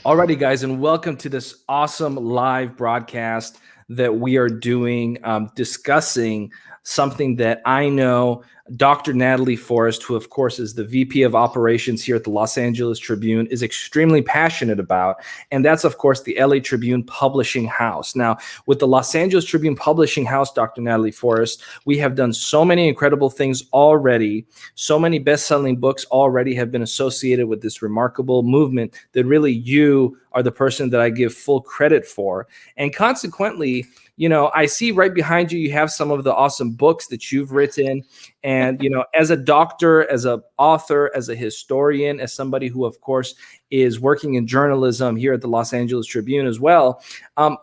Alrighty, guys, and welcome to this awesome live broadcast that we are doing, discussing something that I know Dr. Natalie Forrest, who of course is the VP of Operations here at the Los Angeles Tribune, is extremely passionate about, and that's of course the LA Tribune Publishing House. Now, with the Los Angeles Tribune Publishing House, Dr. Natalie Forrest, we have done so many incredible things already. So many best-selling books already have been associated with this remarkable movement that really you are the person that I give full credit for. And consequently, I see right behind you, you have some of the awesome books that you've written. And, as a doctor, as an author, as a historian, as somebody who, of course, is working in journalism here at the Los Angeles Tribune as well,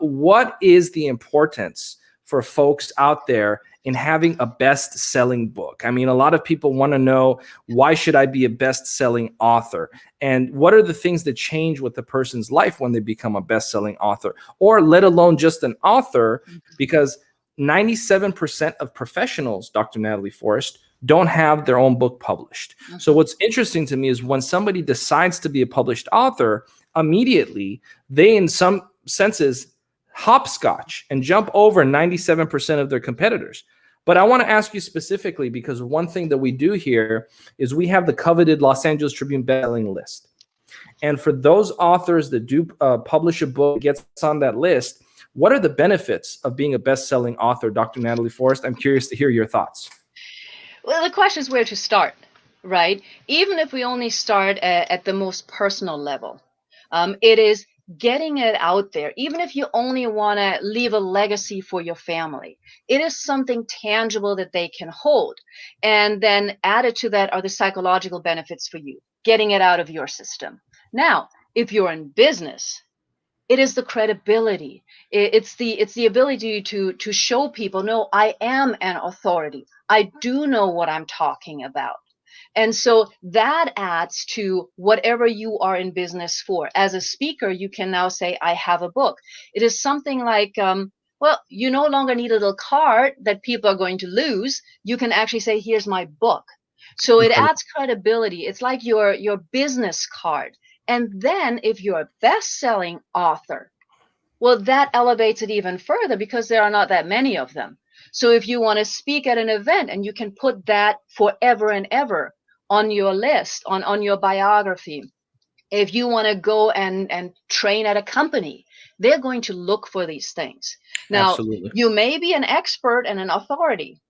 what is the importance for folks out there in having a best-selling book? I mean, a lot of people want to know, why should I be a best-selling author? And what are the things that change with a person's life when they become a best-selling author, or let alone just an author? Because 97% of professionals, Dr. Natalie Forrest, don't have their own book published. So what's interesting to me is when somebody decides to be a published author, immediately they, in some senses, hopscotch and jump over 97% of their competitors. But I want to ask you specifically, because one thing that we do here is we have the coveted Los Angeles Tribune bestselling list. And for those authors that do publish a book that gets on that list, what are the benefits of being a best-selling author, Dr. Natalie Forrest? I'm curious to hear your thoughts. Well, the question is where to start, right? Even if we only start at the most personal level, it is getting it out there. Even if you only want to leave a legacy for your family, it is something tangible that they can hold. And then added to that are the psychological benefits for you, getting it out of your system. Now, if you're in business, it is the credibility. It's the ability to show people, no, I am an authority. I do know what I'm talking about. And so that adds to whatever you are in business for. As a speaker, you can now say, I have a book. It is something like, well, you no longer need a little card that people are going to lose. You can actually say, here's my book. So it adds credibility. It's like your business card. And then if you're a best-selling author, well, that elevates it even further because there are not that many of them. So if you want to speak at an event, and you can put that forever and ever on your list, on your biography. If you want to go and train at a company, they're going to look for these things. Now, Absolutely. You may be an expert and an authority,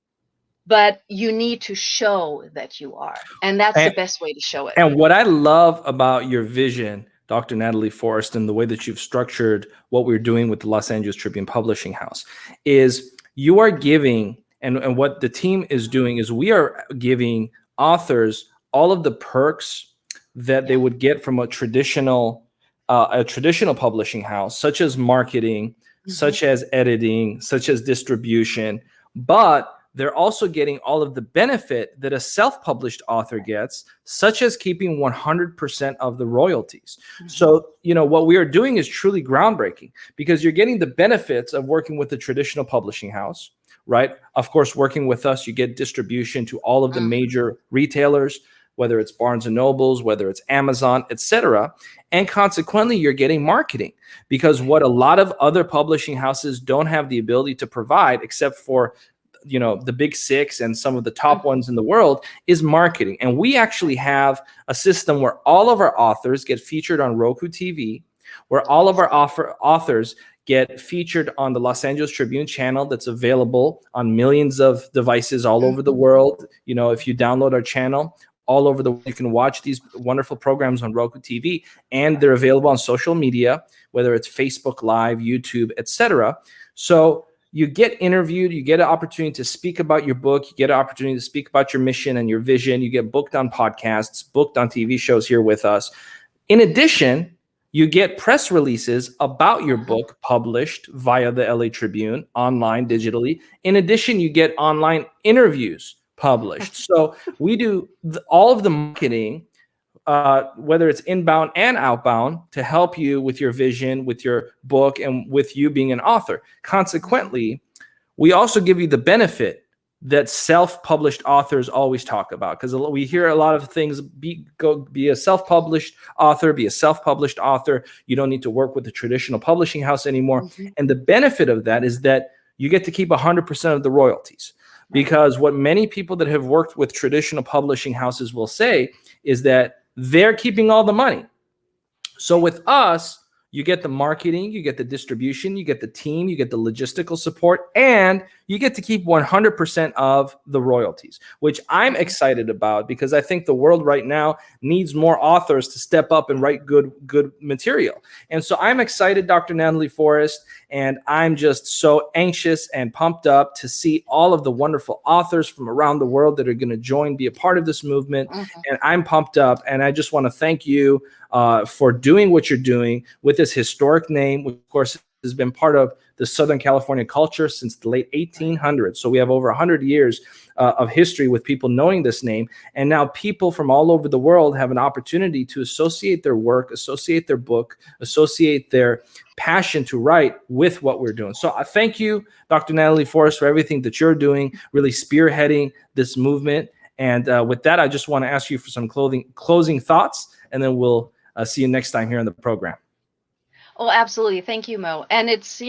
but you need to show that you are. And that's the best way to show it. And what I love about your vision, Dr. Natalie Forrest, and the way that you've structured what we're doing with the Los Angeles Tribune Publishing House is you are giving, and what the team is doing is we are giving authors all of the perks that they would get from a traditional publishing house, such as marketing, such as editing, such as distribution, but they're also getting all of the benefit that a self-published author gets, such as keeping 100% of the royalties. So, what we are doing is truly groundbreaking, because you're getting the benefits of working with a traditional publishing house, right? Of course, working with us, you get distribution to all of the major retailers, whether it's Barnes and Nobles, whether it's Amazon, etc. And consequently, you're getting marketing, because what a lot of other publishing houses don't have the ability to provide, except for the big six and some of the top ones in the world, is marketing. And we actually have a system where all of our authors get featured on Roku TV, where all of our authors get featured on the Los Angeles Tribune channel that's available on millions of devices all over the world. If you download our channel, all over the world, you can watch these wonderful programs on Roku TV, and they're available on social media, whether it's Facebook Live, YouTube, etc. So you get interviewed, you get an opportunity to speak about your book, you get an opportunity to speak about your mission and your vision, you get booked on podcasts, booked on TV shows here with us. In addition, you get press releases about your book published via the LA Tribune, online, digitally. In addition, you get online interviews published. So we do all of the marketing, whether it's inbound and outbound, to help you with your vision, with your book, and with you being an author. Consequently, we also give you the benefit that self-published authors always talk about, because we hear a lot of things, be a self-published author, be a self-published author. You don't need to work with the traditional publishing house anymore. Mm-hmm. And the benefit of that is that you get to keep 100% of the royalties. Because what many people that have worked with traditional publishing houses will say is that they're keeping all the money. So with us, you get the marketing, you get the distribution, you get the team, you get the logistical support, and you get to keep 100% of the royalties, which I'm excited about, because I think the world right now needs more authors to step up and write good material. And so I'm excited, Dr. Natalie Forrest, and I'm just so anxious and pumped up to see all of the wonderful authors from around the world that are going to join, be a part of this movement. And I'm pumped up, and I just want to thank you for doing what you're doing with this historic name, which of course has been part of the Southern California culture since the late 1800s. So we have over 100 years of history with people knowing this name. And now people from all over the world have an opportunity to associate their work, associate their book, associate their passion to write with what we're doing. So I thank you, Dr. Natalie Forrest, for everything that you're doing, really spearheading this movement. And with that, I just want to ask you for some closing thoughts, and then we'll see you next time here on the program. Oh, absolutely. Thank you, Mo. And it's,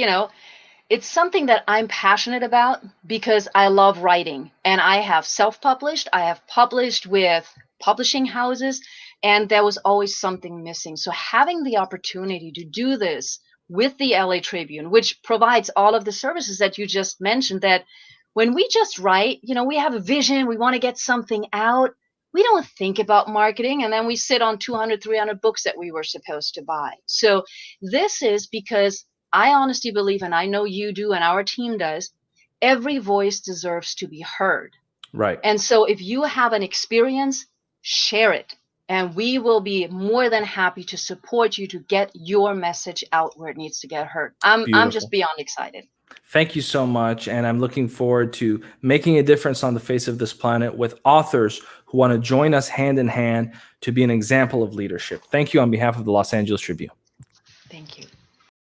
it's something that I'm passionate about because I love writing, and I have self-published. I have published with publishing houses, and there was always something missing. So having the opportunity to do this with the LA Tribune, which provides all of the services that you just mentioned, that when we just write, we have a vision, we want to get something out. We don't think about marketing, and then we sit on 200, 300 books that we were supposed to buy. So this is because I honestly believe, and I know you do and our team does, every voice deserves to be heard. Right. And so if you have an experience, share it. And we will be more than happy to support you to get your message out where it needs to get heard. I'm just beyond excited. Thank you so much. And I'm looking forward to making a difference on the face of this planet with authors who want to join us hand in hand to be an example of leadership. Thank you on behalf of the Los Angeles Tribune. Thank you.